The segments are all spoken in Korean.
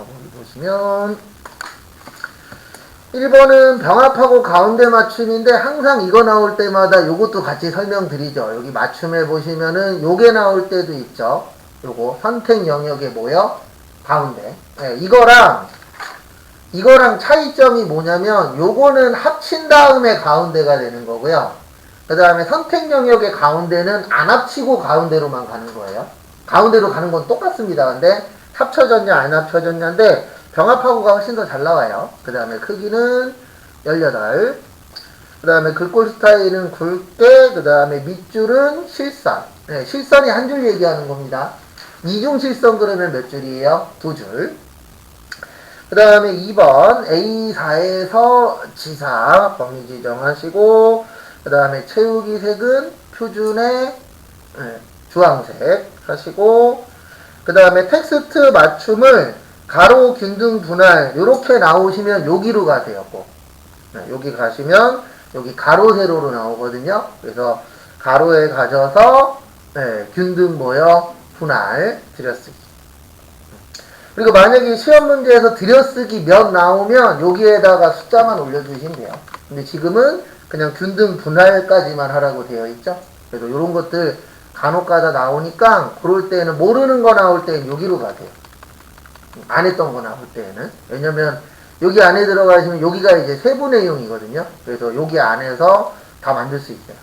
거기 보시면 1번은 병합하고 가운데 맞춤인데 항상 이거 나올 때마다 요것도 같이 설명드리죠. 여기 맞춤에 보시면은 요게 나올 때도 있죠. 요거 선택 영역에 뭐요? 가운데. 네, 이거랑 차이점이 뭐냐면 요거는 합친 다음에 가운데가 되는 거고요. 그 다음에 선택 영역의 가운데는 안 합치고 가운데로만 가는 거예요. 가운데로 가는 건 똑같습니다. 근데 합쳐졌냐 안 합쳐졌냐인데 병합하고가 훨씬 더 잘 나와요. 그 다음에 크기는 18. 그 다음에 글꼴 스타일은 굵게, 그 다음에 밑줄은 실선. 네, 실선이 한 줄 얘기하는 겁니다. 이중 실선 그러면 몇 줄이에요? 2줄. 그 다음에 2번 A4에서 지사 범위 지정하시고, 그 다음에 채우기 색은 표준의 주황색 하시고, 그 다음에 텍스트 맞춤을 가로, 균등, 분할 요렇게 나오시면 여기로 가세요. 꼭. 여기 가시면 여기 가로, 세로로 나오거든요. 그래서 가로에 가셔서 균등 뭐요? 분할 들여쓰기. 그리고 만약에 시험 문제에서 들여쓰기 몇 나오면 여기에다가 숫자만 올려주시면 돼요. 근데 지금은 그냥 균등 분할까지만 하라고 되어 있죠. 그래서 이런 것들 간혹가다 나오니까 그럴 때는 모르는 거 나올 때는 여기로 가세요. 안 했던 거 나올 때는. 왜냐면 여기 안에 들어가시면 여기가 이제 세부 내용이거든요. 그래서 여기 안에서 다 만들 수 있어요.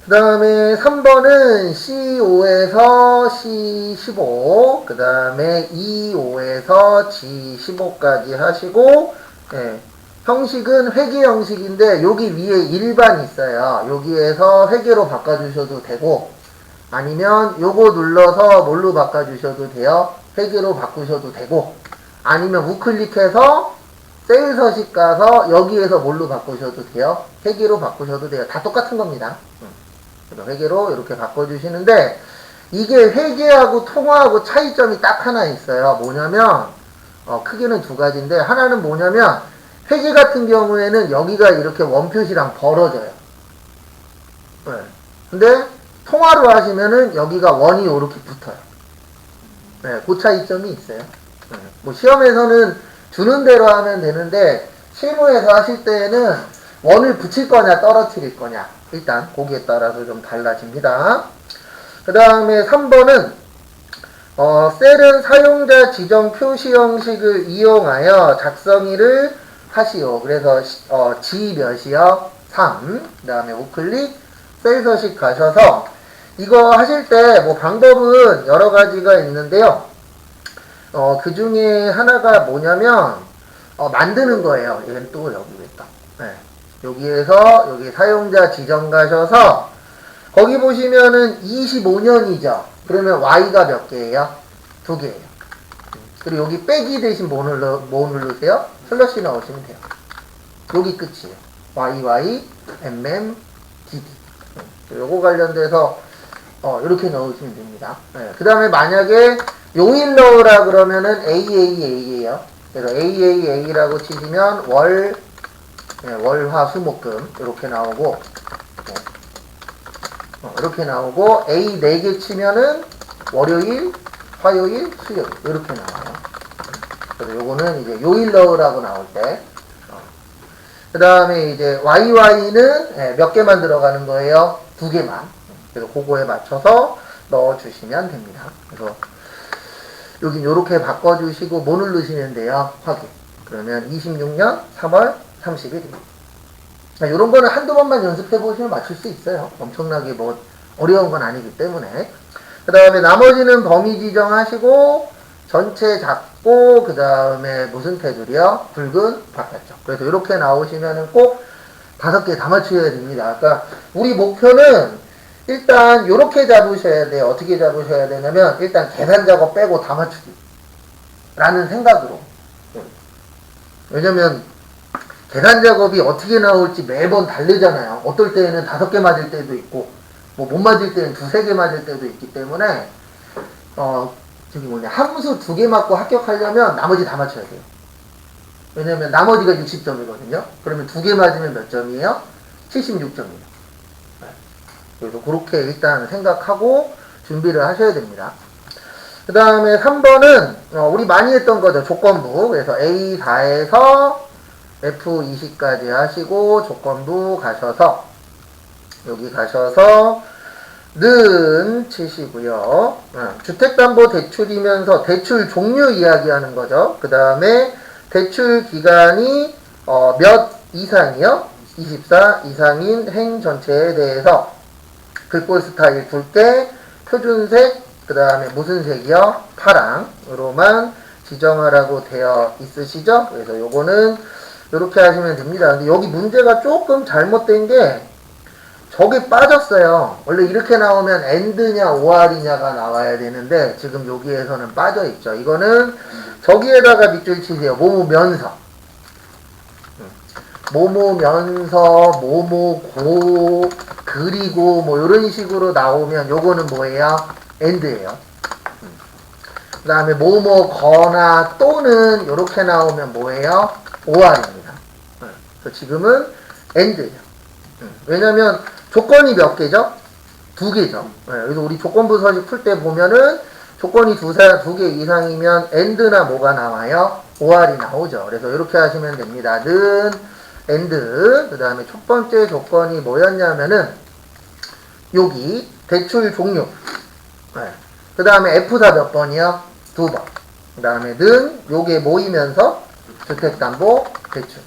그 다음에 3번은 C5에서 C15, 그 다음에 E5에서 G15까지 하시고, 형식은 회계 형식인데 여기 위에 일반 있어요. 여기에서 회계로 바꿔주셔도 되고, 아니면 요거 눌러서 뭘로 바꿔주셔도 돼요. 회계로 바꾸셔도 되고, 아니면 우클릭해서 세일 서식 가서 여기에서 뭘로 바꾸셔도 돼요. 회계로 바꾸셔도 돼요. 다 똑같은 겁니다. 그래서 회계로 이렇게 바꿔주시는데, 이게 회계하고 통화하고 차이점이 딱 하나 있어요. 뭐냐면 크게는 두 가지인데, 하나는 뭐냐면 회계 같은 경우에는 여기가 이렇게 원표시랑 벌어져요. 근데 통화로 하시면은 여기가 원이 이렇게 붙어요. 그 차이점이 있어요. 뭐 시험에서는 주는 대로 하면 되는데 실무에서 하실 때에는 원을 붙일 거냐 떨어뜨릴 거냐 일단 거기에 따라서 좀 달라집니다. 그 다음에 3번은 셀은 사용자 지정 표시 형식을 이용하여 작성일을 하시오. 그래서 G 몇이요? 3. 그 다음에 우클릭 셀 서식 가셔서 이거 하실 때 뭐 방법은 여러 가지가 있는데요. 그 중에 하나가 뭐냐면 만드는 거예요. 얘는 또 여기겠다. 여기에서 여기 사용자 지정 가셔서 거기 보시면은 25년이죠. 그러면 Y가 몇 개예요? 2개예요. 그리고 여기 빼기 대신 뭐 누르세요? 슬러시 넣으시면 돼요. 여기 끝이에요. YY, MM, DD. 요거 관련돼서 이렇게 넣으시면 됩니다. 그 다음에 만약에 요일 넣으라 그러면은 AAA예요. 그래서 AAA라고 치시면 월, 화, 수, 목, 금 이렇게 나오고 이렇게 나오고 A 4개 치면은 월요일, 화요일, 수요일 이렇게 나와요. 그래서 요거는 이제 요일 넣으라고 나올 때. 그 다음에 이제 YY는 몇 개만 들어가는 거예요? 2개만. 그래서 그거에 맞춰서 넣어주시면 됩니다. 그래서 여긴 요렇게 바꿔주시고 뭐 누르시면 돼요? 확인. 그러면 26년 3월 30일입니다. 요런 거는 한두 번만 연습해 보시면 맞출 수 있어요. 엄청나게 뭐 어려운 건 아니기 때문에. 그 다음에 나머지는 범위 지정하시고 전체 작고 그 다음에 무슨 테두리요? 굵은 바깥쪽. 그래서 이렇게 나오시면은 꼭 5개 다 맞추셔야 됩니다. 그러니까 우리 목표는 일단 이렇게 잡으셔야 돼요. 어떻게 잡으셔야 되냐면 일단 계산 작업 빼고 다 맞추기 라는 생각으로. 왜냐면 계산 작업이 어떻게 나올지 매번 다르잖아요. 어떨 때는 5개 맞을 때도 있고 뭐 못 맞을 때는 2-3개 맞을 때도 있기 때문에 함수 2개 맞고 합격하려면 나머지 다 맞춰야 돼요. 왜냐면 나머지가 60점이거든요. 그러면 2개 맞으면 몇 점이에요? 76점이에요. 그래서 그렇게 일단 생각하고 준비를 하셔야 됩니다. 그 그 다음에 3번은 우리 많이 했던 거죠. 조건부. 그래서 A4에서 F20까지 하시고 조건부 가셔서 여기 가셔서 는 치시고요. 주택담보대출이면서 대출 종류 이야기하는 거죠. 그 다음에 대출 기간이 몇 이상이요? 24 이상인 행 전체에 대해서 글꼴 스타일 굵게 표준색 그 다음에 무슨 색이요? 파랑으로만 지정하라고 되어 있으시죠? 그래서 요거는 이렇게 하시면 됩니다. 근데 여기 문제가 조금 잘못된 게 저게 빠졌어요. 원래 이렇게 나오면 AND냐 OR이냐가 나와야 되는데 지금 여기에서는 빠져 있죠. 이거는 저기에다가 밑줄 치세요. 뭐뭐면서 뭐뭐면서 뭐뭐고 그리고 뭐 이런 식으로 나오면 요거는 뭐예요? AND예요. 그 다음에 뭐뭐거나 또는 이렇게 나오면 뭐예요? OR입니다. 그래서 지금은 AND예요. 왜냐면 조건이 몇 개죠? 2개죠. 그래서 우리 조건부 서식 풀 때 보면은 조건이 2개 이상이면 AND나 뭐가 나와요? OR이 나오죠. 그래서 이렇게 하시면 됩니다. 는 AND 그 다음에 첫 번째 조건이 뭐였냐면은 여기 대출 종류 그 다음에 F4 몇 번이요? 2번 그 다음에 는 요게 모이면서 주택담보 대출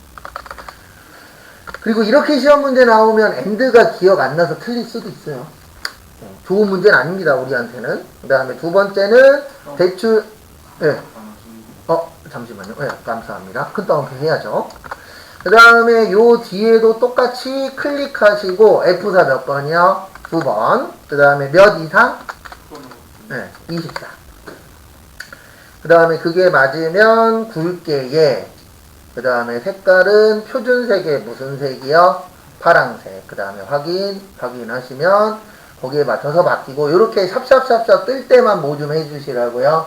그리고 이렇게 시험 문제 나오면 AND가 기억 안 나서 틀릴 수도 있어요. 좋은 문제는 아닙니다, 우리한테는. 그 다음에 두 번째는 대출, 잠시만요. 감사합니다. 큰 따옴표 해야죠. 그 다음에 요 뒤에도 똑같이 클릭하시고 F4 몇 번이요? 2번. 그 다음에 몇 이상? 24. 그 다음에 그게 맞으면 굵게 예. 그 다음에 색깔은 표준색에 무슨 색이요? 파랑색. 그 다음에 확인하시면 거기에 맞춰서 바뀌고 요렇게 샵샵샵샵 뜰 때만 뭐 좀 해주시라고요.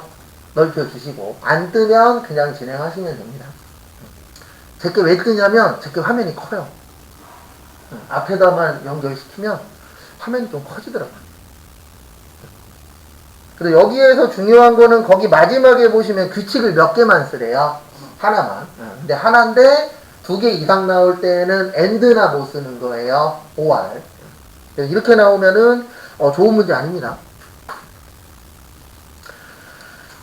넓혀주시고 안 뜨면 그냥 진행하시면 됩니다. 제게 왜 뜨냐면 제게 화면이 커요. 앞에다만 연결시키면 화면이 좀 커지더라고요. 근데 여기에서 중요한 거는 거기 마지막에 보시면 규칙을 몇 개만 쓰래요. 하나만. 근데 하나인데 2개 이상 나올 때는 AND나 뭐 쓰는 거예요? OR. 이렇게 나오면은 좋은 문제 아닙니다.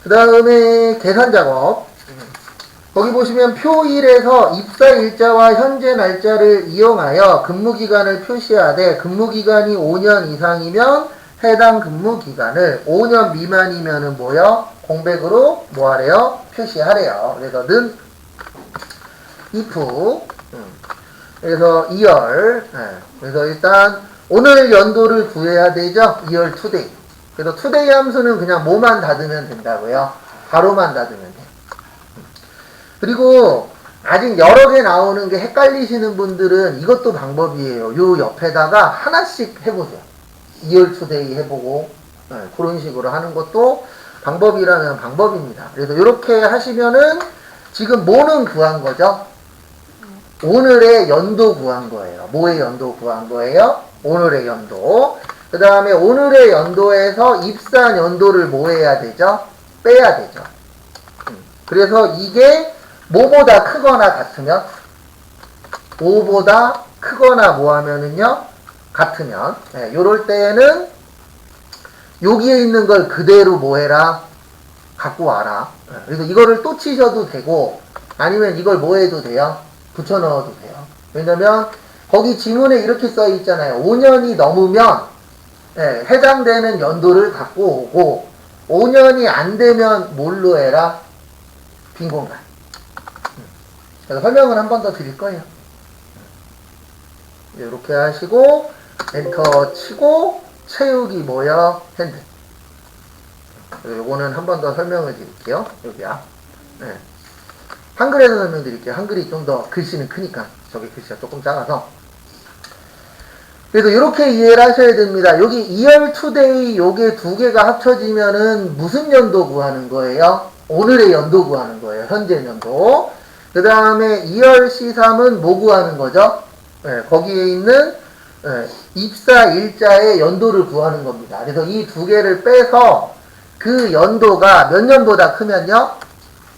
그 다음에 계산 작업. 거기 보시면 표 1에서 입사 일자와 현재 날짜를 이용하여 근무기간을 표시하되 근무기간이 5년 이상이면 해당 근무기간을 5년 미만이면은 뭐요? 공백으로 뭐 하래요? 표시하래요. 그래서 는 if 그래서 2월 그래서 일단 오늘 연도를 구해야 되죠? 2월 today. 그래서 today 함수는 그냥 뭐만 닫으면 된다고요? 가로만 닫으면 돼요. 그리고 아직 여러 개 나오는 게 헷갈리시는 분들은 이것도 방법이에요. 요 옆에다가 하나씩 해보세요. 2월 today 해보고 그런 식으로 하는 것도 방법이라면 방법입니다. 그래서 이렇게 하시면은 지금 뭐는 구한 거죠? 오늘의 연도 구한 거예요. 뭐의 연도 구한 거예요? 오늘의 연도. 그 다음에 오늘의 연도에서 입사한 연도를 뭐 해야 되죠? 빼야 되죠. 그래서 이게 뭐보다 크거나 같으면 5보다 크거나 뭐 하면은요? 같으면 요럴 때에는 여기에 있는 걸 그대로 뭐 해라? 갖고 와라. 그래서 이거를 또 치셔도 되고 아니면 이걸 뭐 해도 돼요? 붙여 넣어도 돼요. 왜냐면 거기 지문에 이렇게 써 있잖아요. 5년이 넘으면 해당되는 연도를 갖고 오고 5년이 안 되면 뭘로 해라? 빈 공간. 그래서 설명을 한 번 더 드릴 거예요. 이렇게 하시고 엔터 치고 채우기 뭐야? 핸드. 요거는 한 번 더 설명을 드릴게요. 여기야. 한글에서 설명드릴게요. 한글이 좀 더 글씨는 크니까. 저기 글씨가 조금 작아서. 그래서 이렇게 이해를 하셔야 됩니다. 여기 2월 today 요게 2개가 합쳐지면은 무슨 연도 구하는 거예요? 오늘의 연도 구하는 거예요. 현재 연도. 그 다음에 2월 C3은 뭐 구하는 거죠? 거기에 있는 입사 일자의 연도를 구하는 겁니다. 그래서 이 2개를 빼서 그 연도가 몇 년보다 크면요?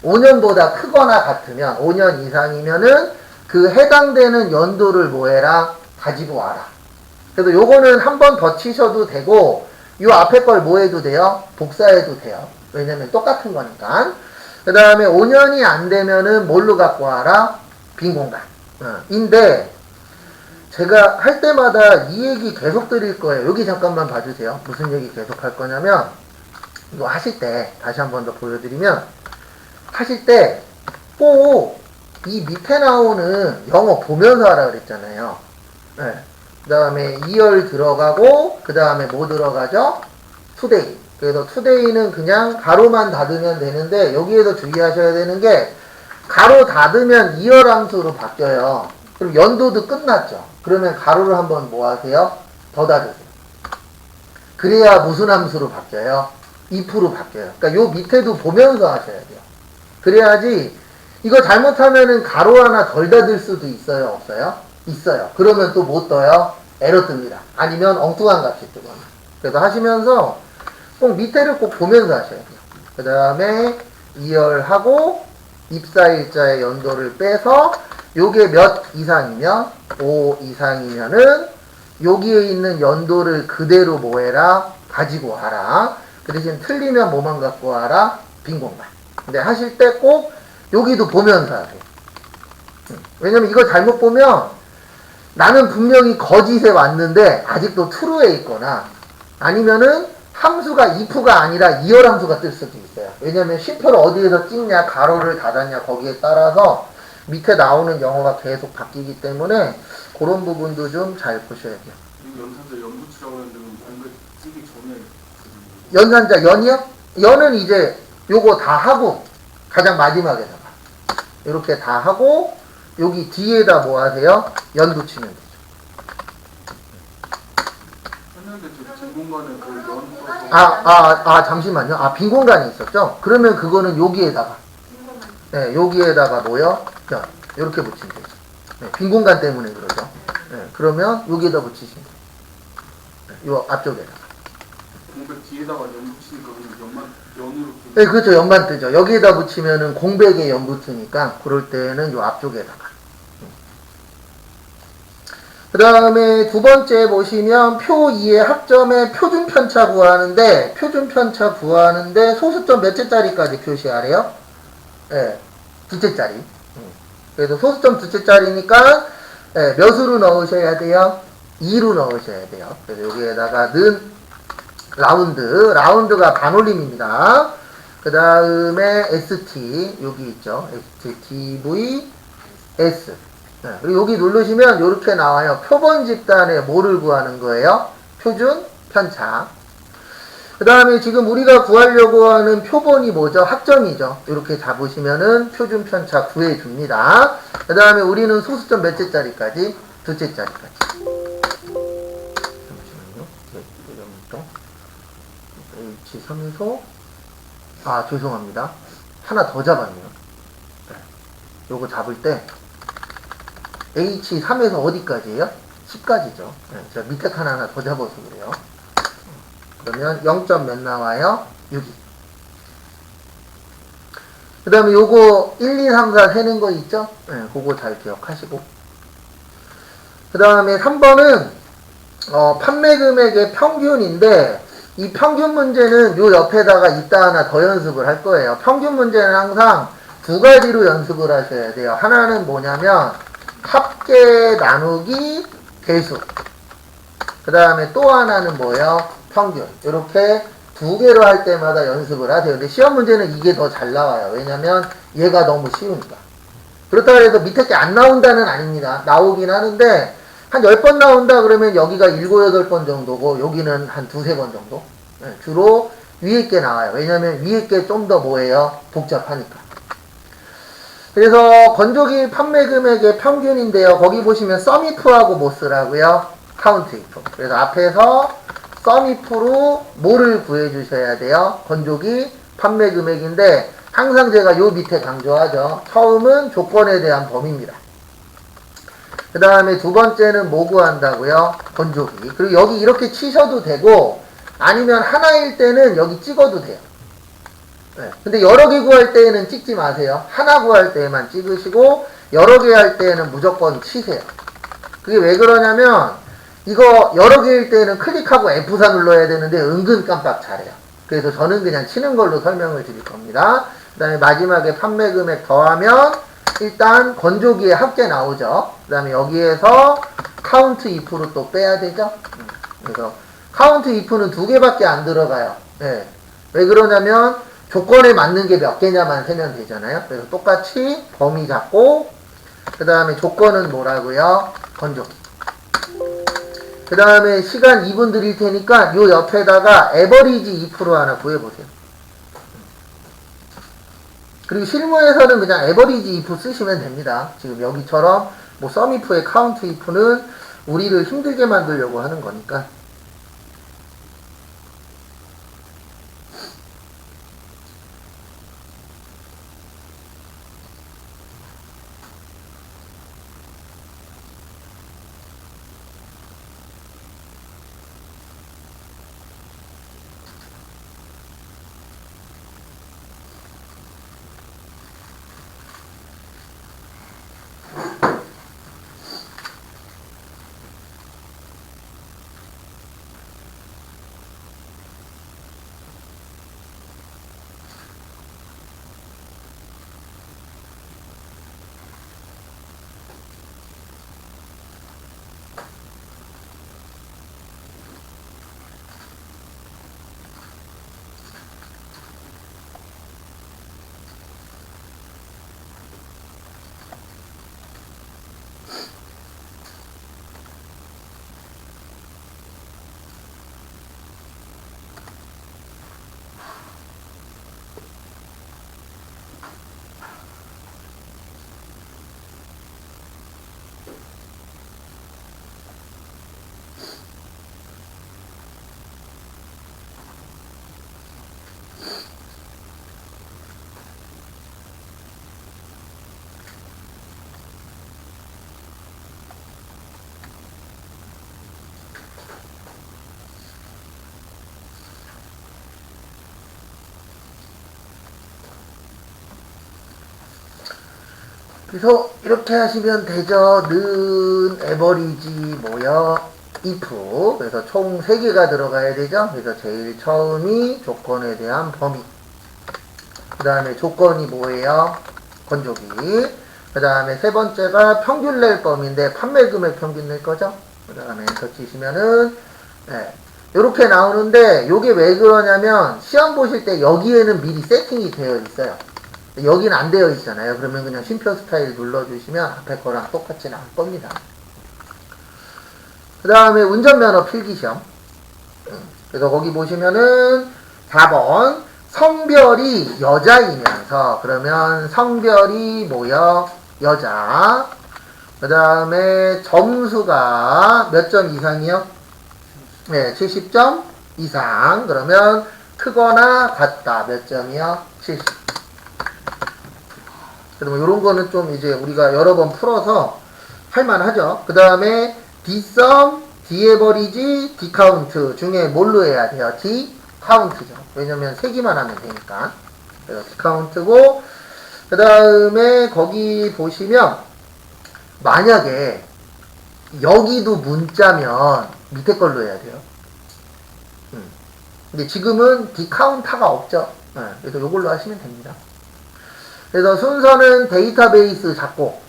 5년보다 크거나 같으면 5년 이상이면은 그 해당되는 연도를 뭐해라? 가지고 와라. 그래서 요거는 한 번 더 치셔도 되고 요 앞에 걸 뭐 해도 돼요? 복사해도 돼요. 왜냐면 똑같은 거니까. 그 다음에 5년이 안 되면은 뭘로 갖고 와라? 빈 공간. 인데 제가 할 때마다 이 얘기 계속 드릴 거예요. 여기 잠깐만 봐주세요. 무슨 얘기 계속 할 거냐면 이거 하실 때 다시 한 번 더 보여드리면 하실 때 꼭 이 밑에 나오는 영어 보면서 하라 그랬잖아요. 네. 그 다음에 2열 들어가고 그 다음에 뭐 들어가죠? 투데이. 그래서 투데이는 그냥 가로만 닫으면 되는데 여기에서 주의하셔야 되는 게 가로 닫으면 2열 함수로 바뀌어요. 그럼 연도도 끝났죠. 그러면 가로를 한번 뭐 하세요? 더 닫으세요. 그래야 무슨 함수로 바뀌어요? if로 바뀌어요. 그러니까 요 밑에도 보면서 하셔야 돼요. 그래야지 이거 잘못하면은 가로 하나 덜 닫을 수도 있어요? 없어요? 있어요. 그러면 또 못 떠요? 에러 뜹니다. 아니면 엉뚱한 값이 뜨거나. 그래서 하시면서 꼭 밑에를 꼭 보면서 하셔야 돼요. 그 다음에 2열하고 입사일자의 연도를 빼서 요게 몇 이상이면 5 이상이면은 여기에 있는 연도를 그대로 뭐해라? 가지고 와라. 그 대신 틀리면 뭐만 갖고 와라? 빈 공간. 근데 하실 때 꼭 여기도 보면서 하세요. 왜냐면 이거 잘못 보면 나는 분명히 거짓에 왔는데 아직도 true에 있거나 아니면은 함수가 if가 아니라 2열 함수가 뜰 수도 있어요. 왜냐면 쉼표를 어디에서 찍냐, 가로를 닫았냐 거기에 따라서 밑에 나오는 영어가 계속 바뀌기 때문에 그런 부분도 좀 잘 보셔야 돼요. 연산자 연붙이라고 하는데 공백 쓰기 전에 연산자 연이요? 연은 이제 요거 다 하고 가장 마지막에다가 이렇게 다 하고 여기 뒤에다 뭐 하세요? 연 붙이면 되죠. 했는데 빈 공간에 거의 연 떠서 잠시만요. 빈 공간이 있었죠? 그러면 그거는 여기에다가 네, 여기에다가 뭐요? 자, 이렇게 붙이면 되죠. 네, 빈 공간 때문에 그러죠. 네, 그러면 여기에다 붙이시면 돼요. 네, 요 앞쪽에다가. 공백 뒤에다가 연 붙이니까 그냥 연으로 네, 그렇죠. 연만 뜨죠. 여기에다 붙이면은 공백에 연 붙으니까 그럴 때는 요 앞쪽에다가. 그 다음에 두 번째 보시면 표 2의 학점의 표준 편차 구하는데 소수점 몇째 자리까지 표시하래요? 네, 두째 자리. 그래서 소수점 두째 자리니까 네, 몇으로 넣으셔야 돼요? 2로 넣으셔야 돼요. 그래서 여기에다가 는 라운드가 반올림입니다. 그 다음에 ST 여기 있죠. STVS. 네, 그리고 여기 누르시면 이렇게 나와요. 표본 집단에 뭐를 구하는 거예요? 표준 편차. 그 다음에 지금 우리가 구하려고 하는 표본이 뭐죠? 학점이죠. 이렇게 잡으시면은 표준 편차 구해줍니다. 그 다음에 우리는 소수점 몇째 자리까지? 두째 자리까지. 잠시만요. H3에서 죄송합니다. 하나 더 잡았네요. 네. 요거 잡을 때 H3에서 어디까지예요? 10까지죠. 네, 제가 밑에 칸 하나 더 잡아서 그래요. 그러면 0점 몇 나와요? 6이. 그 다음에 요거 1, 2, 3, 4 세는 거 있죠? 네, 그거 잘 기억하시고. 그 다음에 3번은 판매 금액의 평균인데 이 평균 문제는 요 옆에다가 이따 하나 더 연습을 할 거예요. 평균 문제는 항상 두 가지로 연습을 하셔야 돼요. 하나는 뭐냐면 합계 나누기 개수. 그 다음에 또 하나는 뭐예요? 평균. 이렇게 두 개로 할 때마다 연습을 하세요. 근데 시험 문제는 이게 더 잘 나와요. 왜냐면 얘가 너무 쉬우니까. 그렇다고 해서 밑에 게 안 나온다는 아닙니다. 나오긴 하는데 한 10번 나온다 그러면 여기가 7, 8번 정도고 여기는 한 2, 3번 정도. 네, 주로 위에 게 나와요. 왜냐면 위에 게 좀 더 뭐예요? 복잡하니까. 그래서 건조기 판매 금액의 평균인데요. 거기 보시면 썸이프하고 뭐 쓰라고요? 카운트 이프. 그래서 앞에서 썸이프로 뭐를 구해주셔야 돼요? 건조기 판매 금액인데 항상 제가 요 밑에 강조하죠. 처음은 조건에 대한 범위입니다. 그 다음에 두 번째는 뭐 구한다고요? 건조기. 그리고 여기 이렇게 치셔도 되고 아니면 하나일 때는 여기 찍어도 돼요. 네. 근데 여러 개 구할 때에는 찍지 마세요. 하나 구할 때에만 찍으시고 여러 개 할 때에는 무조건 치세요. 그게 왜 그러냐면 이거 여러 개일 때는 클릭하고 F4 눌러야 되는데 은근 깜빡 잘해요. 그래서 저는 그냥 치는 걸로 설명을 드릴 겁니다. 그 다음에 마지막에 판매 금액 더하면 일단 건조기에 합계 나오죠. 그 다음에 여기에서 카운트 if로 또 빼야 되죠. 그래서 카운트 if는 2개밖에 안 들어가요. 네. 왜 그러냐면 조건에 맞는 게 몇 개냐만 세면 되잖아요. 그래서 똑같이 범위 잡고 그 다음에 조건은 뭐라고요? 건조기. 그 다음에 시간 2분 드릴 테니까 요 옆에다가 에버리지 2% 하나 구해보세요. 그리고 실무에서는 그냥 에버리지 2% 쓰시면 됩니다. 지금 여기처럼 뭐 썸이프의 카운트 if는 우리를 힘들게 만들려고 하는 거니까. 그래서 이렇게 하시면 되죠. 는 에버리지 뭐요? if. 그래서 총 3개가 들어가야 되죠. 그래서 제일 처음이 조건에 대한 범위. 그 다음에 조건이 뭐예요? 건조기. 그 다음에 세 번째가 평균 낼 범위인데 판매 금액 평균 낼 거죠. 그 다음에 엔터 치시면은 네, 이렇게 나오는데 요게 왜 그러냐면 시험 보실 때 여기에는 미리 세팅이 되어 있어요. 여기는 안 되어 있잖아요. 그러면 그냥 쉼표 스타일 눌러주시면 앞에 거랑 똑같이 나올 겁니다. 그 다음에 운전면허 필기시험. 그래서 거기 보시면은 4번 성별이 여자이면서 그러면 성별이 뭐요? 여자. 그 다음에 점수가 몇 점 이상이요? 네, 70점 이상. 그러면 크거나 같다. 몇 점이요? 70. 그러면 이런 거는 좀 이제 우리가 여러 번 풀어서 할만하죠. 그 다음에 D썸, D에버리지, D카운트 중에 뭘로 해야 돼요? D카운트죠. 왜냐면 세기만 하면 되니까. 그래서 D카운트고, 그 다음에 거기 보시면 만약에 여기도 문자면 밑에 걸로 해야 돼요. 근데 지금은 D카운터가 없죠. 그래서 이걸로 하시면 됩니다. 그래서 순서는 데이터베이스 잡고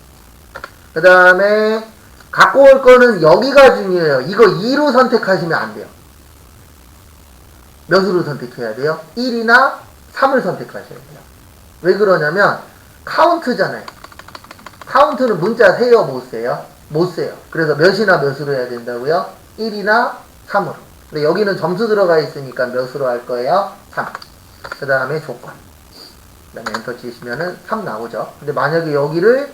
그 다음에 갖고 올 거는 여기가 중요해요. 이거 2로 선택하시면 안 돼요. 몇으로 선택해야 돼요? 1이나 3을 선택하셔야 돼요. 왜 그러냐면 카운트잖아요. 카운트는 문자 세요? 못 세요? 못 세요. 그래서 몇이나 몇으로 해야 된다고요? 1이나 3으로. 근데 여기는 점수 들어가 있으니까 몇으로 할 거예요? 3. 그 다음에 조건. 그 다음에 엔터 치시면은 3 나오죠. 근데 만약에 여기를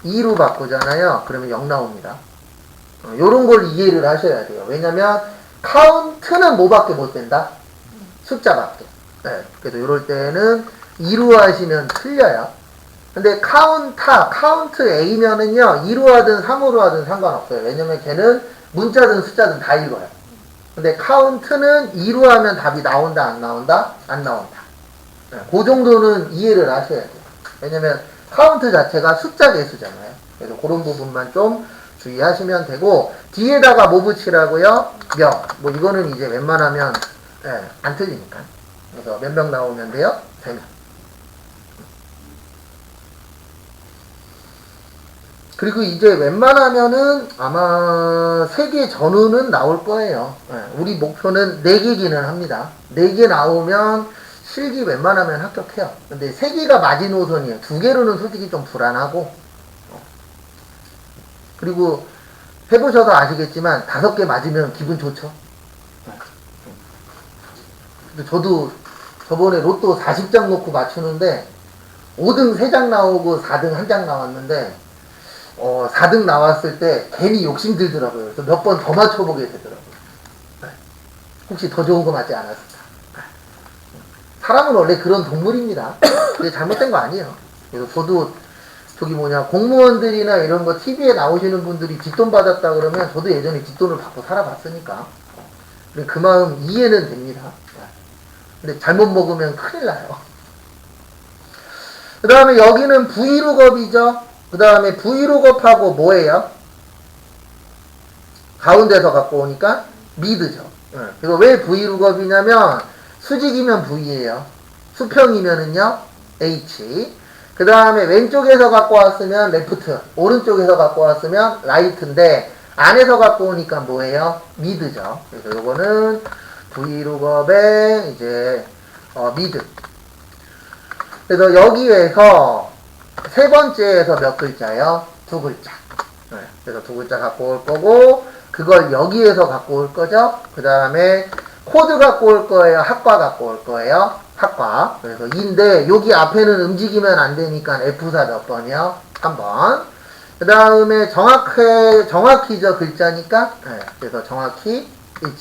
2로 바꾸잖아요. 그러면 0 나옵니다. 요런 걸 이해를 하셔야 돼요. 왜냐면 카운트는 뭐밖에 못 된다? 숫자밖에. 네. 그래서 요럴 때는 2로 하시면 틀려요. 근데 카운트 A면은요, 2로 하든 3으로 하든 상관없어요. 왜냐면 걔는 문자든 숫자든 다 읽어요. 근데 카운트는 2로 하면 답이 나온다, 안 나온다? 안 나온다. 그 정도는 이해를 하셔야 돼요. 왜냐면 카운트 자체가 숫자 개수잖아요. 그래서 그런 부분만 좀 주의하시면 되고, 뒤에다가 뭐 붙이라고요? 명. 뭐 이거는 이제 웬만하면 안 틀리니까. 그래서 몇 명 나오면 돼요? 3명. 그리고 이제 웬만하면은 아마 3개 전후는 나올 거예요. 우리 목표는 4개기는 합니다. 4개 나오면 실기 웬만하면 합격해요. 근데 3개가 마지노선이에요. 2개로는 솔직히 좀 불안하고. 그리고 해보셔서 아시겠지만 5개 맞으면 기분 좋죠. 근데 저도 저번에 로또 40장 놓고 맞추는데 5등 3장 나오고 4등 1장 나왔는데 4등 나왔을 때 괜히 욕심 들더라고요. 그래서 몇 번 더 맞춰보게 되더라고요. 혹시 더 좋은 거 맞지 않았을까? 사람은 원래 그런 동물입니다. 그게 잘못된 거 아니에요. 그래서 저도 공무원들이나 이런 거 TV에 나오시는 분들이 뒷돈 받았다 그러면 저도 예전에 뒷돈을 받고 살아봤으니까 그 마음 이해는 됩니다. 근데 잘못 먹으면 큰일 나요. 그 다음에 여기는 브이룩업이죠. 그 다음에 브이룩업하고 뭐예요? 가운데서 갖고 오니까 미드죠. 그래서 왜 브이룩업이냐면 수직이면 V예요. 수평이면은요 H. 그 다음에 왼쪽에서 갖고 왔으면 레프트, 오른쪽에서 갖고 왔으면 라이트인데 안에서 갖고 오니까 뭐예요? 미드죠. 그래서 요거는 브이룩업의 이제 미드. 그래서 여기에서 세 번째에서 몇 글자요? 2글자. 그래서 2글자 갖고 올 거고, 그걸 여기에서 갖고 올 거죠. 그 다음에 코드 갖고 올 거예요? 학과 갖고 올 거예요? 학과. 그래서 2인데 여기 앞에는 움직이면 안 되니까 F사 몇 번이요? 3번. 그 다음에 정확히죠 글자니까. 그래서 정확히 1.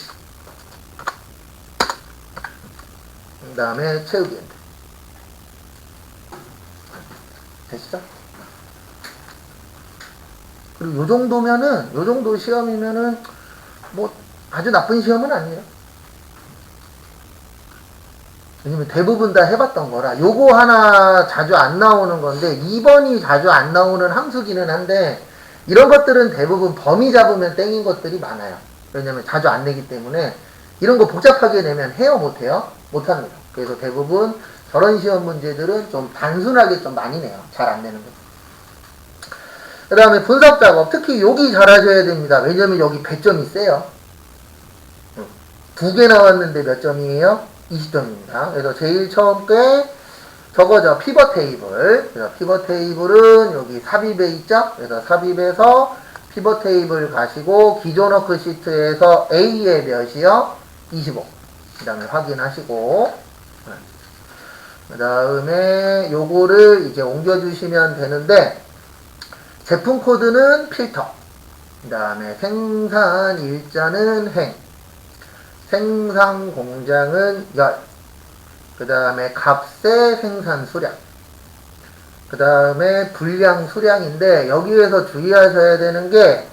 그 다음에 채우기. 되시죠? 그리고 요 정도 시험이면은 뭐 아주 나쁜 시험은 아니에요. 왜냐면 대부분 다 해봤던 거라. 요거 하나 자주 안 나오는 건데 2번이 자주 안 나오는 함수기는 한데 이런 것들은 대부분 범위 잡으면 땡인 것들이 많아요. 왜냐면 자주 안 내기 때문에 이런 거 복잡하게 내면 해요 못해요? 못합니다. 그래서 대부분 저런 시험 문제들은 좀 단순하게 좀 많이 내요. 잘 안 내는 거. 그 다음에 분석 작업. 특히 여기 잘 하셔야 됩니다. 왜냐면 여기 배점이 세요. 2개 나왔는데 몇 점이에요? 20점입니다. 그래서 제일 처음 게 저거죠. 피벗 테이블. 그래서 피벗 테이블은 여기 삽입에 있죠? 그래서 삽입에서 피벗 테이블 가시고 기존 워크시트에서 A의 몇이요? 25. 그 다음에 확인하시고 그 다음에 요거를 이제 옮겨주시면 되는데 제품 코드는 필터, 그 다음에 생산 일자는 행, 생산 공장은 열, 그 다음에 값의 생산 수량, 그 다음에 분량 수량인데 여기에서 주의하셔야 되는 게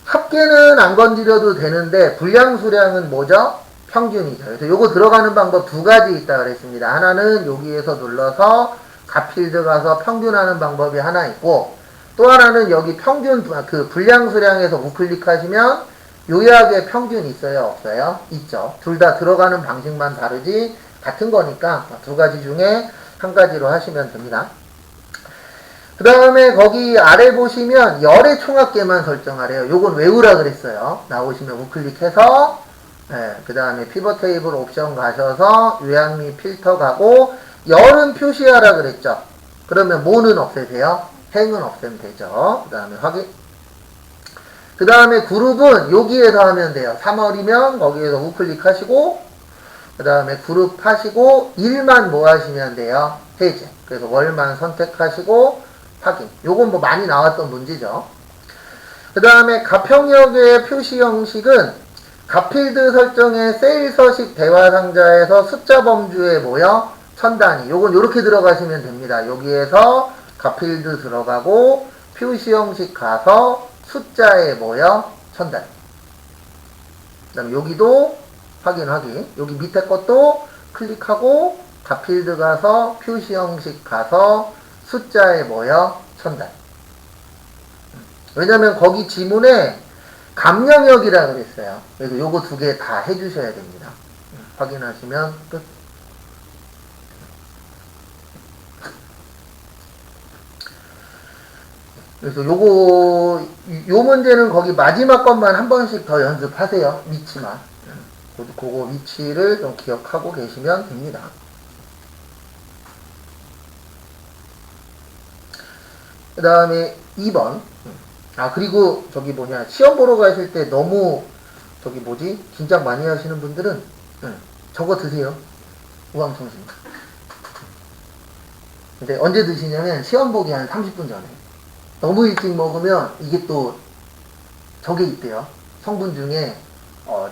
합계는 안 건드려도 되는데 분량 수량은 뭐죠? 평균이죠. 그래서 요거 들어가는 방법 2가지 있다 그랬습니다. 하나는 여기에서 눌러서 값필드 가서 평균하는 방법이 하나 있고 또 하나는 여기 평균 그 분량 수량에서 우클릭하시면 요약의 평균 있어요 없어요? 있죠. 둘 다 들어가는 방식만 다르지 같은 거니까 2가지 중에 한 가지로 하시면 됩니다. 그 다음에 거기 아래 보시면 열의 총합계만 설정하래요. 요건 외우라 그랬어요. 나오시면 우클릭해서 그 다음에 피벗 테이블 옵션 가셔서 요약 및 필터 가고 열은 표시하라 그랬죠. 그러면 뭐는 없애세요? 행은 없애면 되죠. 그 다음에 확인. 그 다음에 그룹은 여기에서 하면 돼요. 3월이면 거기에서 우클릭 하시고 그 다음에 그룹 하시고 1만 뭐 하시면 돼요? 해제. 그래서 월만 선택하시고 확인. 요건 뭐 많이 나왔던 문제죠. 그 다음에 가평역의 표시 형식은 값필드 설정의 세일 서식 대화 상자에서 숫자 범주에 모여 천 단위. 요건 요렇게 들어가시면 됩니다. 여기에서 값필드 들어가고 표시 형식 가서 숫자에 모여 천 단위. 그 다음에 여기도 확인. 여기 밑에 것도 클릭하고 값필드 가서 표시 형식 가서 숫자에 뭐요? 천단. 왜냐면 거기 지문에 값 영역이라 그랬어요. 그래서 요거 두 개 다 해주셔야 됩니다. 확인하시면 끝. 그래서 요거 요 문제는 거기 마지막 것만 한 번씩 더 연습하세요. 위치만. 그거 위치를 좀 기억하고 계시면 됩니다. 그 다음에 2번. 그리고 저기 뭐냐, 시험 보러 가실 때 너무 저기 뭐지, 긴장 많이 하시는 분들은 저거 드세요. 우황청심. 근데 언제 드시냐면 시험 보기 한 30분 전에. 너무 일찍 먹으면 이게 또 저게 있대요. 성분 중에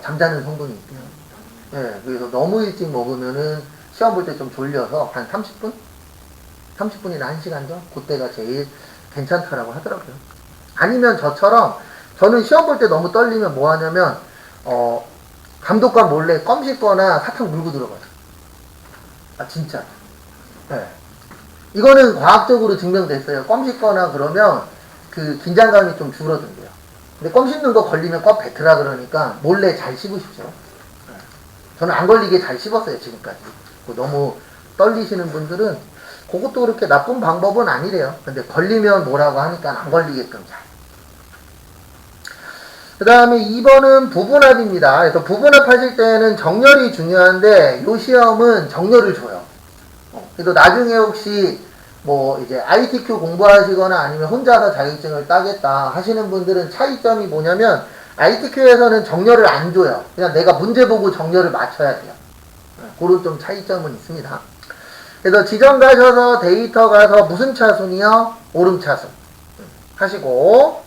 잠자는 성분이 있대요. 예, 그래서 너무 일찍 먹으면은 시험 볼 때 좀 졸려서 한 30분? 30분이나 1시간 전? 그때가 제일 괜찮다라고 하더라고요. 아니면 저처럼, 저는 시험 볼 때 너무 떨리면 뭐 하냐면 감독관 몰래 껌 씹거나 사탕 물고 들어가요. 진짜. 네. 이거는 과학적으로 증명됐어요. 껌 씹거나 그러면 그 긴장감이 좀 줄어든대요. 근데 껌 씹는 거 걸리면 껌 뱉으라 그러니까 몰래 잘 씹으십시오. 네. 저는 안 걸리게 잘 씹었어요, 지금까지. 너무 떨리시는 분들은 그것도 그렇게 나쁜 방법은 아니래요. 근데 걸리면 뭐라고 하니까 안 걸리게끔 잘. 그 다음에 2번은 부분합입니다. 그래서 부분합 하실 때는 정렬이 중요한데 요 시험은 정렬을 줘요. 그래서 나중에 혹시 뭐 이제 ITQ 공부하시거나 아니면 혼자서 자격증을 따겠다 하시는 분들은 차이점이 뭐냐면 ITQ에서는 정렬을 안 줘요. 그냥 내가 문제 보고 정렬을 맞춰야 돼요. 그런 좀 차이점은 있습니다. 그래서 지정 가셔서 데이터 가서 무슨 차순이요? 오름 차순 하시고,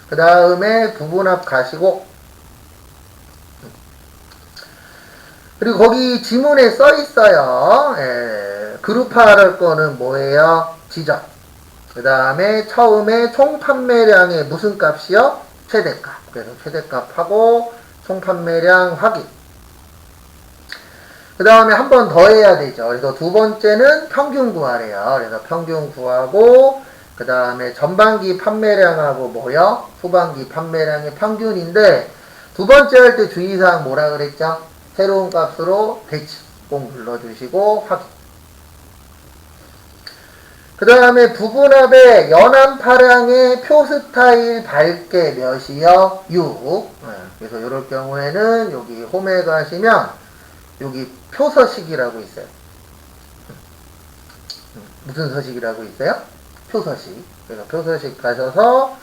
그 다음에 부분합 가시고, 그리고 거기 지문에 써 있어요. 그룹화할 거는 뭐예요? 지정. 그 다음에 처음에 총 판매량의 무슨 값이요? 최대값. 그래서 최대값하고 총 판매량 확인. 그 다음에 한 번 더 해야 되죠. 그래서 두 번째는 평균 구하래요. 그래서 평균 구하고, 그 다음에 전반기 판매량하고 뭐요? 후반기 판매량의 평균인데, 두 번째 할 때 주의사항 뭐라 그랬죠? 새로운 값으로 대치 꼭 눌러주시고 확인. 그 다음에 부분합의 연암파량의 표 스타일 밝게 몇이요? 6. 그래서 이럴 경우에는 여기 홈에 가시면 여기 표서식이라고 있어요. 무슨 서식이라고 있어요? 표서식. 그래서 표서식 가셔서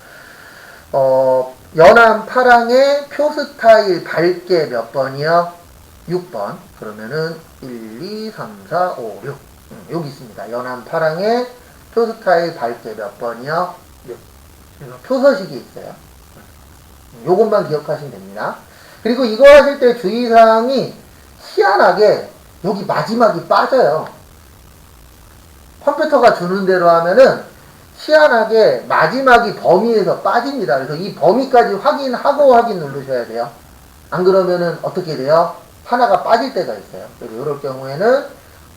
연암 파랑의 표 스타일 밝게 몇 번이요? 6번. 그러면은 1, 2, 3, 4, 5, 6. 여기 있습니다. 연암 파랑의 표 스타일 밝게 몇 번이요? 6. 그래서 표서식이 있어요. 요것만 기억하시면 됩니다. 그리고 이거 하실 때 주의사항이 희한하게 여기 마지막이 빠져요. 컴퓨터가 주는 대로 하면은 희한하게 마지막이 범위에서 빠집니다. 그래서 이 범위까지 확인하고 확인 누르셔야 돼요. 안 그러면은 어떻게 돼요? 하나가 빠질 때가 있어요. 그래서 이럴 경우에는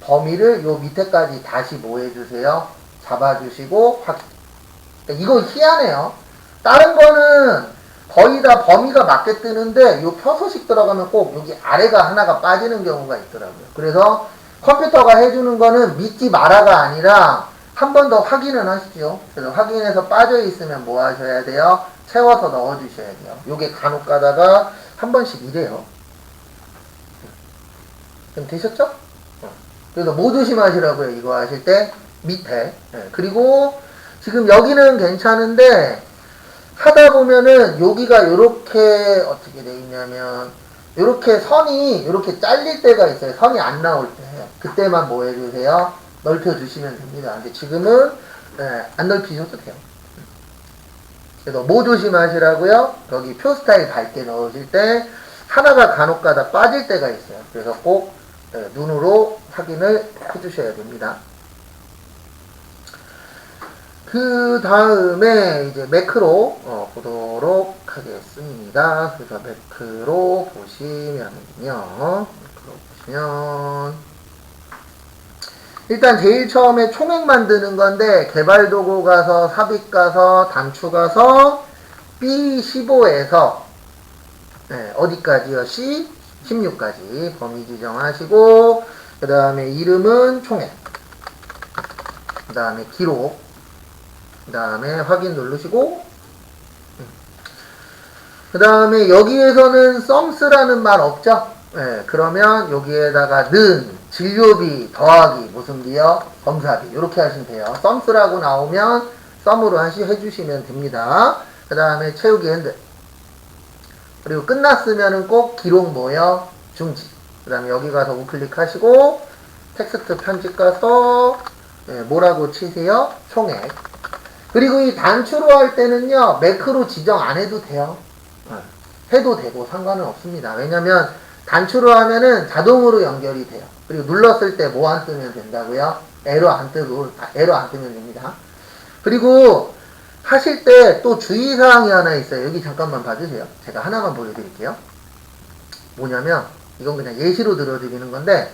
범위를 요 밑에까지 다시 뭐 해주세요? 잡아주시고 확인. 이거 희한해요. 다른 거는 거의 다 범위가 맞게 뜨는데 요 표서식 들어가면 꼭 여기 아래가 하나가 빠지는 경우가 있더라고요. 그래서 컴퓨터가 해주는 거는 믿지 마라가 아니라 한 번 더 확인을 하시죠. 그래서 확인해서 빠져 있으면 뭐 하셔야 돼요? 채워서 넣어 주셔야 돼요. 요게 간혹 가다가 한 번씩 이래요. 좀 되셨죠? 그래서 뭐 조심하시라고요. 이거 하실 때 밑에. 그리고 지금 여기는 괜찮은데 하다 보면은 여기가 요렇게 어떻게 돼 있냐면 요렇게 선이 요렇게 잘릴 때가 있어요. 선이 안 나올 때. 그때만 뭐 해주세요? 넓혀 주시면 됩니다. 근데 지금은 안 넓히셔도 돼요. 그래서 뭐 조심하시라고요? 여기 표 스타일 밝게 넣으실 때 하나가 간혹 가다 빠질 때가 있어요. 그래서 꼭 눈으로 확인을 해주셔야 됩니다. 그 다음에 이제 매크로 보도록 하겠습니다. 그래서 매크로 보시면요. 매크로 보시면 일단 제일 처음에 총액 만드는 건데 개발도구 가서 삽입 가서 단추 가서 B15에서 어디까지요? C16까지 범위 지정하시고 그 다음에 이름은 총액 그 다음에 기록 그 다음에 확인 누르시고 그 다음에 여기에서는 썸스라는 말 없죠? 그러면 여기에다가 는 진료비 더하기 무슨 비요? 검사비 이렇게 하시면 돼요. 썸스라고 나오면 썸으로 해주시면 됩니다. 그 다음에 채우기 핸들 그리고 끝났으면은 꼭 기록 뭐요? 중지. 그 다음에 여기 가서 우클릭 하시고 텍스트 편집 가서 뭐라고 치세요? 총액. 그리고 이 단추로 할 때는요 매크로 지정 안 해도 돼요. 해도 되고 상관은 없습니다. 왜냐면 단추로 하면은 자동으로 연결이 돼요. 그리고 눌렀을 때 뭐 안 뜨면 된다고요? 에러 안 뜨면 됩니다. 그리고 하실 때 또 주의사항이 하나 있어요. 여기 잠깐만 봐주세요. 제가 하나만 보여드릴게요. 뭐냐면 이건 그냥 예시로 들어드리는 건데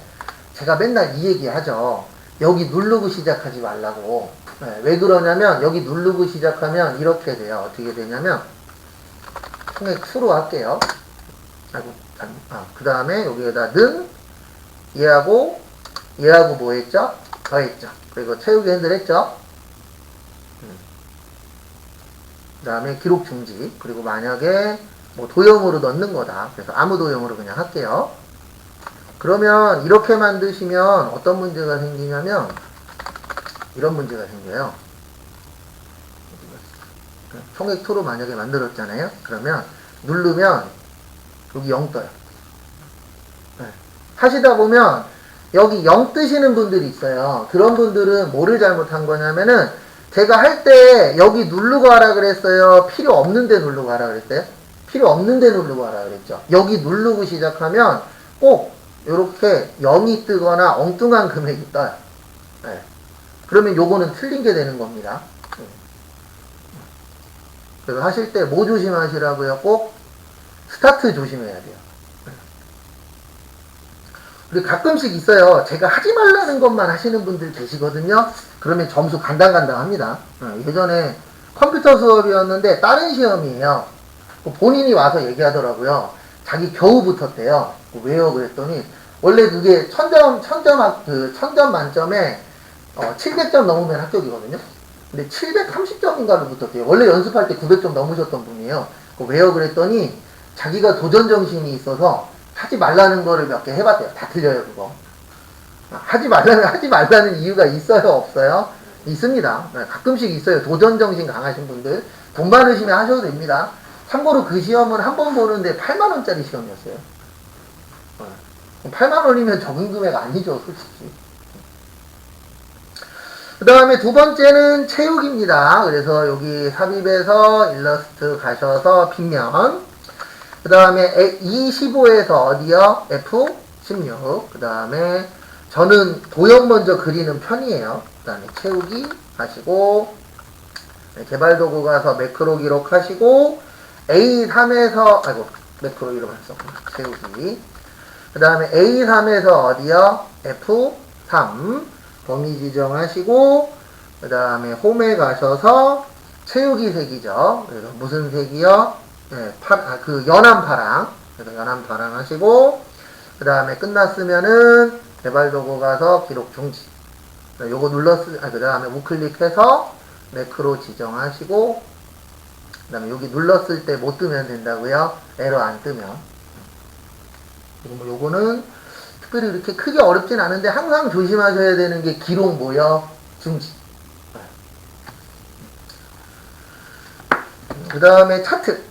제가 맨날 이 얘기 하죠. 여기 누르고 시작하지 말라고. 왜 그러냐면 여기 누르고 시작하면 이렇게 돼요. 어떻게 되냐면 총액 수로 할게요. 그 다음에 여기에다 는 얘하고 뭐 했죠? 더했죠. 그리고 채우기 핸들 했죠? 그 다음에 기록 중지. 그리고 만약에 뭐 도형으로 넣는 거다. 그래서 아무 도형으로 그냥 할게요. 그러면 이렇게 만드시면 어떤 문제가 생기냐면 이런 문제가 생겨요. 총액 2로 만약에 만들었잖아요. 그러면 누르면 여기 0 떠요. 하시다 보면 여기 0 뜨시는 분들이 있어요. 그런 분들은 뭐를 잘못한 거냐면은 제가 할 때 여기 누르고 하라 그랬어요? 필요 없는데 누르고 하라 그랬어요? 필요 없는데 누르고 하라 그랬죠. 여기 누르고 시작하면 꼭 이렇게 0이 뜨거나 엉뚱한 금액이 떠요. 그러면 요거는 틀린 게 되는 겁니다. 그래서 하실 때 뭐 조심하시라고요? 꼭 스타트 조심해야 돼요. 그리고 가끔씩 있어요. 제가 하지 말라는 것만 하시는 분들 계시거든요. 그러면 점수 간당간당합니다. 예전에 컴퓨터 수업이었는데 다른 시험이에요. 본인이 와서 얘기하더라고요. 자기 겨우 붙었대요. 왜요? 그랬더니 원래 그게 천점 만점에 700점 넘으면 합격이거든요. 근데 730점인가를 붙었대요. 원래 연습할 때 900점 넘으셨던 분이에요. 왜요? 그랬더니 자기가 도전 정신이 있어서 하지 말라는 거를 몇 개 해봤대요. 다 틀려요, 그거. 하지 말라는 이유가 있어요, 없어요? 있습니다. 가끔씩 있어요. 도전 정신 강하신 분들. 돈 많으시면 하셔도 됩니다. 참고로 그 시험은 한 번 보는데 8만원짜리 시험이었어요. 8만원이면 적은 금액 아니죠, 솔직히. 그 다음에 두 번째는 채우기입니다. 그래서 여기 삽입에서 일러스트 가셔서 빗면 그 다음에 E15에서 어디요? F16. 그 다음에 저는 도형 먼저 그리는 편이에요. 그 다음에 채우기 하시고 개발도구 가서 매크로 기록하시고 A3에서 매크로 기록했었구나. 채우기. 그 다음에 A3에서 어디요? F3 범위 지정하시고 그 다음에 홈에 가셔서 채우기 색이죠. 그래서 무슨 색이요? 연한 파랑. 그래서 연한 파랑 하시고, 그 다음에 끝났으면은, 개발도구 가서 기록 중지. 요거 그 다음에 우클릭해서 매크로 지정하시고, 그 다음에 여기 눌렀을 때 못 뜨면 된다고요? 에러 안 뜨면. 그리고 요거는 특별히 이렇게 크게 어렵진 않은데, 항상 조심하셔야 되는 게 기록 뭐요? 중지. 그 다음에 차트.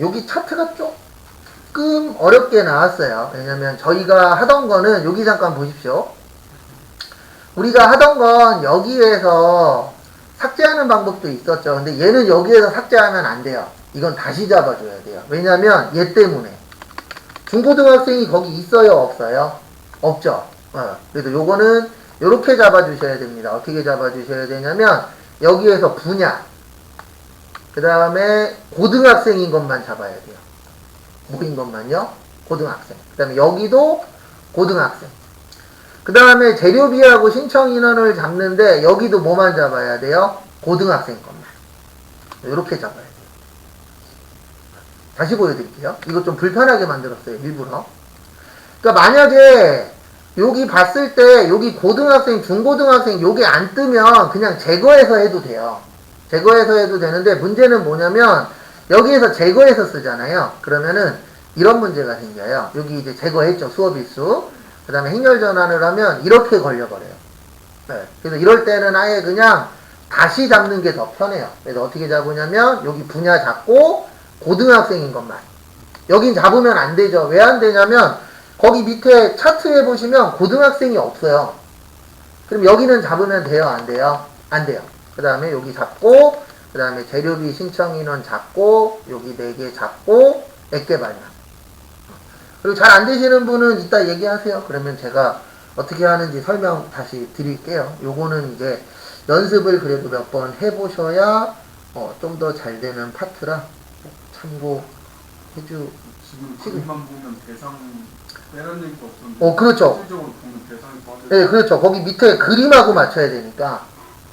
여기 차트가 조금 어렵게 나왔어요. 왜냐면 저희가 하던 거는 여기 잠깐 보십시오. 우리가 하던 건 여기에서 삭제하는 방법도 있었죠. 근데 얘는 여기에서 삭제하면 안 돼요. 이건 다시 잡아줘야 돼요. 왜냐면 얘 때문에. 중고등학생이 거기 있어요? 없어요? 없죠. 그래서 요거는 요렇게 잡아주셔야 됩니다. 어떻게 잡아주셔야 되냐면 여기에서 분야 그 다음에 고등학생인 것만 잡아야 돼요. 뭐인 것만요? 고등학생. 그 다음에 여기도 고등학생. 그 다음에 재료비하고 신청 인원을 잡는데 여기도 뭐만 잡아야 돼요? 고등학생 것만. 이렇게 잡아야 돼요. 다시 보여드릴게요. 이거 좀 불편하게 만들었어요. 일부러. 그러니까 만약에 여기 봤을 때 여기 고등학생, 중고등학생 요게 안 뜨면 그냥 제거해서 해도 돼요. 제거해서 해도 되는데 문제는 뭐냐면 여기에서 제거해서 쓰잖아요. 그러면은 이런 문제가 생겨요. 여기 이제 제거했죠. 수업 일수. 그 다음에 행렬 전환을 하면 이렇게 걸려버려요. 네. 그래서 이럴 때는 아예 그냥 다시 잡는 게 더 편해요. 그래서 어떻게 잡으냐면 여기 분야 잡고 고등학생인 것만. 여긴 잡으면 안 되죠. 왜 안 되냐면 거기 밑에 차트에 보시면 고등학생이 없어요. 그럼 여기는 잡으면 돼요? 안 돼요? 안 돼요. 그 다음에 여기 잡고 그 다음에 재료비 신청 인원 잡고 여기 4개 잡고 액계 발명. 그리고 잘 안 되시는 분은 이따 얘기하세요. 그러면 제가 어떻게 하는지 설명 다시 드릴게요. 요거는 이제 연습을 그래도 몇 번 해보셔야 좀 더 잘 되는 파트라 참고해주. 지금 그림만 보면 대상 빼라는 거 없었는데. 그렇죠. 실질적으로 보면 대상이 빠져. 네, 그렇죠. 거기 밑에 그림하고 맞춰야 되니까.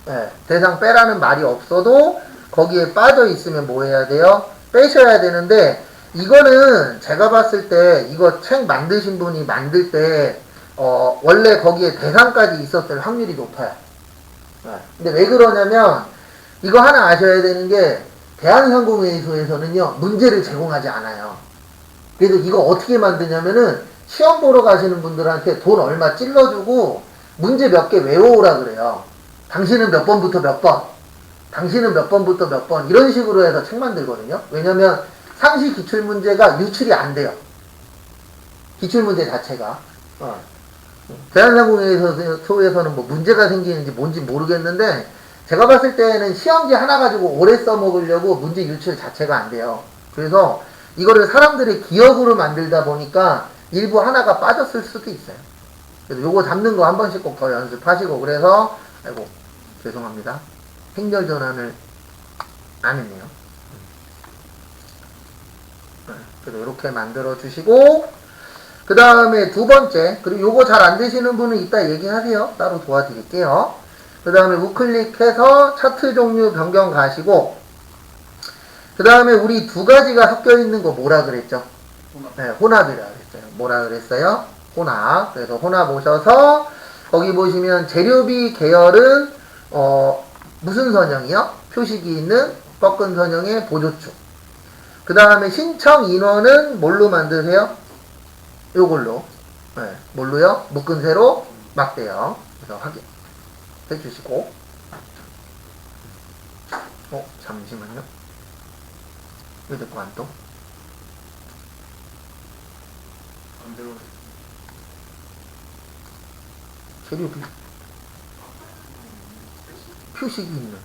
네, 대상 빼라는 말이 없어도 거기에 빠져 있으면 뭐 해야 돼요? 빼셔야 되는데 이거는 제가 봤을 때 이거 책 만드신 분이 만들 때 원래 거기에 대상까지 있었을 확률이 높아요. 네. 근데 왜 그러냐면 이거 하나 아셔야 되는 게 대한상공회의소에서는요 문제를 제공하지 않아요. 그래서 이거 어떻게 만드냐면은 시험 보러 가시는 분들한테 돈 얼마 찔러주고 문제 몇 개 외워오라 그래요. 당신은 몇 번부터 몇 번, 당신은 몇 번부터 몇 번 이런 식으로 해서 책 만들거든요. 왜냐면 상시 기출문제가 유출이 안 돼요. 기출문제 자체가. 대한상공회의소에서는 뭐 문제가 생기는지 뭔지 모르겠는데 제가 봤을 때는 시험지 하나 가지고 오래 써먹으려고 문제 유출 자체가 안 돼요. 그래서 이거를 사람들의 기억으로 만들다 보니까 일부 하나가 빠졌을 수도 있어요. 그래서 요거 잡는 거 한 번씩 꼭 더 연습하시고 그래서 아이고 죄송합니다. 행렬 전환을 안 했네요. 그래서 이렇게 만들어 주시고 그 다음에 두 번째 그리고 요거 잘 안 되시는 분은 이따 얘기하세요. 따로 도와드릴게요. 그 다음에 우클릭해서 차트 종류 변경 가시고 그 다음에 우리 두 가지가 섞여 있는 거 뭐라 그랬죠? 혼합. 네, 혼합이라 그랬어요. 뭐라 그랬어요? 혼합. 그래서 혼합 오셔서 거기 보시면 재료비 계열은 무슨 선형이요? 표식이 있는 꺾은 선형의 보조축. 그 다음에 신청 인원은 뭘로 만드세요? 요걸로. 네, 뭘로요? 묶은 세로 막대요. 그래서 확인 해주시고. 잠시만요. 왜 자꾸 안 떠? 안 들어. 재료비 표식이 있는.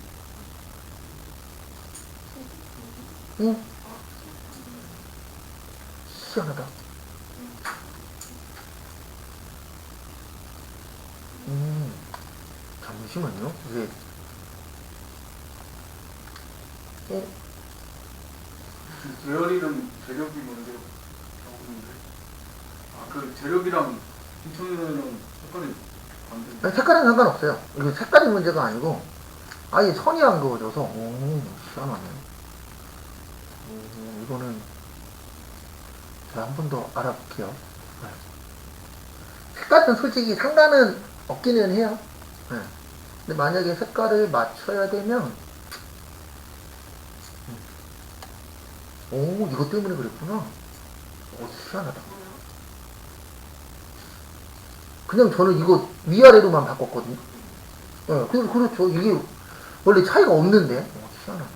응? 희한하다. 잠시만요. 왜? 계열이랑 재료비 먼저 나오는데. 그 재료비랑 신청인원이랑 색깔이 반대. 색깔은 상관없어요. 이거 색깔이 문제가 아니고 아예 선이 안 그어져서 희한하네. 이거는 제가 한 번 더 알아볼게요. 네. 색깔은 솔직히 상관은 없기는 해요. 네. 근데 만약에 색깔을 맞춰야 되면 이것 때문에 그랬구나. 희한하다. 그냥 저는 이거 위아래로만 바꿨거든요. 네, 그렇죠. 이게 원래 차이가 없는데. 희한하다.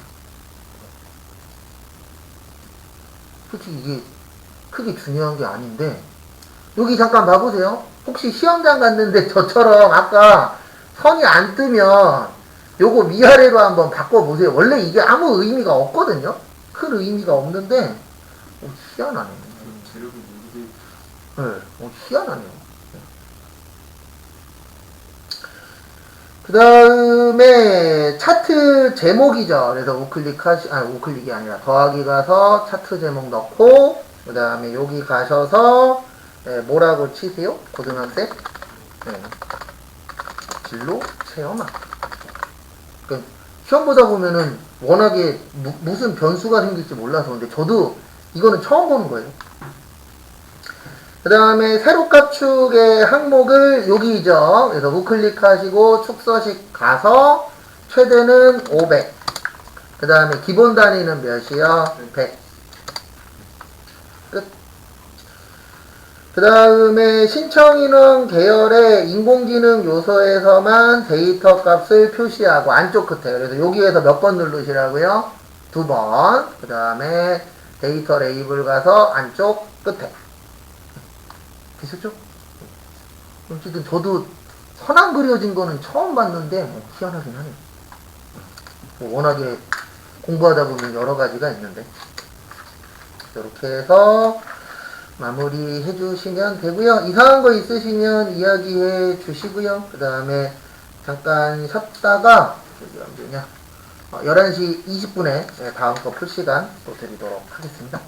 솔직히 이게 크게 중요한 게 아닌데 여기 잠깐 봐보세요. 혹시 시험장 갔는데 저처럼 아까 선이 안 뜨면 요거 위아래로 한번 바꿔보세요. 원래 이게 아무 의미가 없거든요. 큰 의미가 없는데 희한하네. 재료비 문제. 네, 희한하네요. 그 다음에 차트 제목이죠. 그래서 우클릭이 아니라 더하기 가서 차트 제목 넣고 그 다음에 여기 가셔서 뭐라고 치세요? 고등학생? 네. 진로 체험학. 그러니까 시험 보다 보면은 워낙에 무슨 변수가 생길지 몰라서 근데 저도 이거는 처음 보는 거예요. 그 다음에 세로 압축의 항목을 여기죠. 그래서 우클릭하시고 축서식 가서 최대는 500. 그 다음에 기본 단위는 몇이요? 100. 끝. 그 다음에 신청인원 계열의 인공지능 요소에서만 데이터 값을 표시하고 안쪽 끝에. 그래서 여기에서 몇 번 누르시라고요? 2번. 그 다음에 데이터 레이블 가서 안쪽 끝에. 되셨죠? 어쨌든 저도 선안 그려진 거는 처음 봤는데 희한하긴 하네요. 워낙에 공부하다 보면 여러 가지가 있는데 이렇게 해서 마무리 해주시면 되고요. 이상한 거 있으시면 이야기해 주시고요. 그 다음에 잠깐 쉬었다가 11시 20분에 다음 거 풀 시간 또 드리도록 하겠습니다.